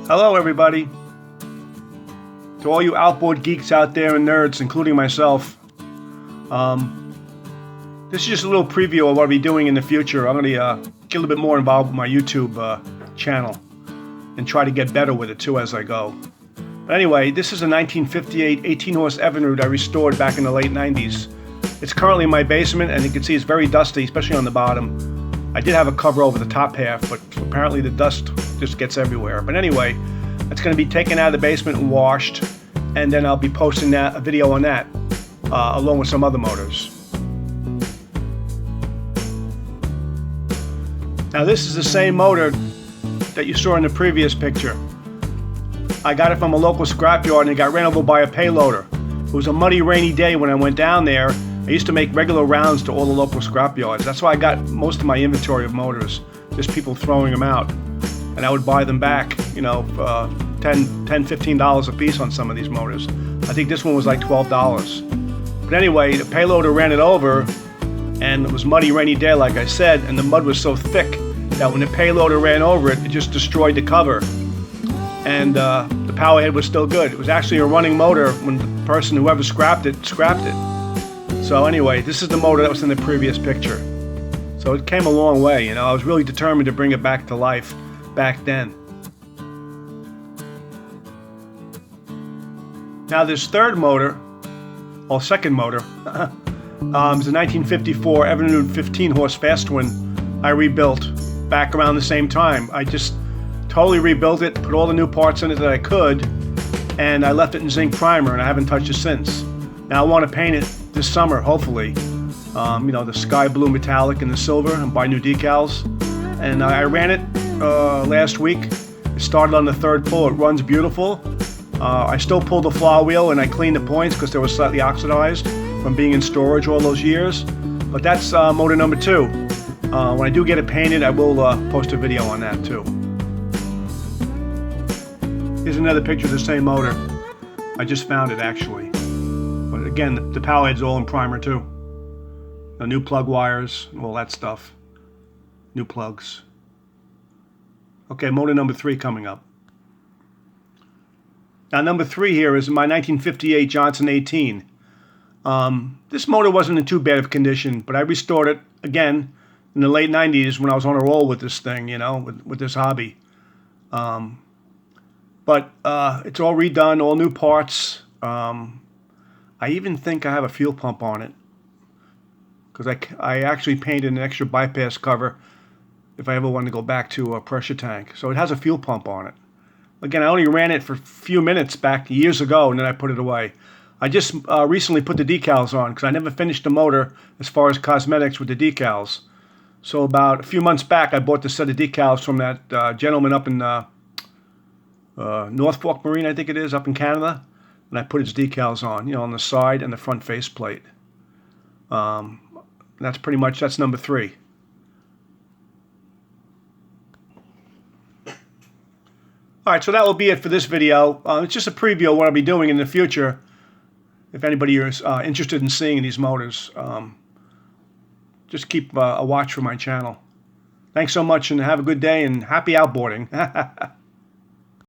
Hello everybody. To all you outboard geeks out there and nerds, including myself, this is just a little preview of what I'll be doing in the future. I'm going to get a little bit more involved with my YouTube channel and try to get better with it too as I go. But anyway, this is a 1958 18-horse Evinrude I restored back in the late 90s. It's currently in my basement, and you can see it's very dusty, especially on the bottom. I did have a cover over the top half, but apparently the dust just gets everywhere. But anyway, it's going to be taken out of the basement and washed, and then I'll be posting a video on that, along with some other motors. Now this is the same motor that you saw in the previous picture. I got it from a local scrapyard and it got ran over by a payloader. It was a muddy, rainy day when I went down there. I used to make regular rounds to all the local scrapyards. That's why I got most of my inventory of motors, just people throwing them out. And I would buy them back, you know, $10, $15 a piece on some of these motors. I think this one was like $12. But anyway, the payloader ran it over, and it was muddy, rainy day, like I said, and the mud was so thick that when the payloader ran over it, it just destroyed the cover. And the power head was still good. It was actually a running motor when the person, whoever scrapped it. So anyway, this is the motor that was in the previous picture. So it came a long way, you know. I was really determined to bring it back to life back then. Now this third motor, or second motor, is a 1954 Evinrude 15-horse Fastwin I rebuilt back around the same time. I just totally rebuilt it, put all the new parts in it that I could, and I left it in zinc primer, and I haven't touched it since. Now I want to paint it this summer, hopefully. You know, the sky blue metallic and the silver, and buy new decals. And I ran it last week. It started on the third pull. It runs beautiful. I still pull the flywheel and I clean the points because they were slightly oxidized from being in storage all those years. But that's motor number 2. When I do get it painted, I will post a video on that too. Here's another picture of the same motor. I just found it actually. But again, the power head's all in primer too. The new plug wires, all that stuff. New plugs. Okay, motor number 3 coming up. Now number 3 here is my 1958 Johnson 18. This motor wasn't in too bad of condition, but I restored it again in the late 90s when I was on a roll with this thing, you know, with this hobby. But it's all redone, all new parts. I even think I have a fuel pump on it, because I actually painted an extra bypass cover if I ever want to go back to a pressure tank. So it has a fuel pump on it. Again, I only ran it for a few minutes back years ago, and then I put it away. I just recently put the decals on because I never finished the motor as far as cosmetics with the decals. So about a few months back, I bought the set of decals from that gentleman up in North Fork Marine, I think it is, up in Canada. And I put his decals on, you know, on the side and the front faceplate. That's pretty much, that's number 3. Alright, so that will be it for this video. It's just a preview of what I'll be doing in the future. If anybody is interested in seeing these motors, just keep a watch for my channel. Thanks so much and have a good day and happy outboarding.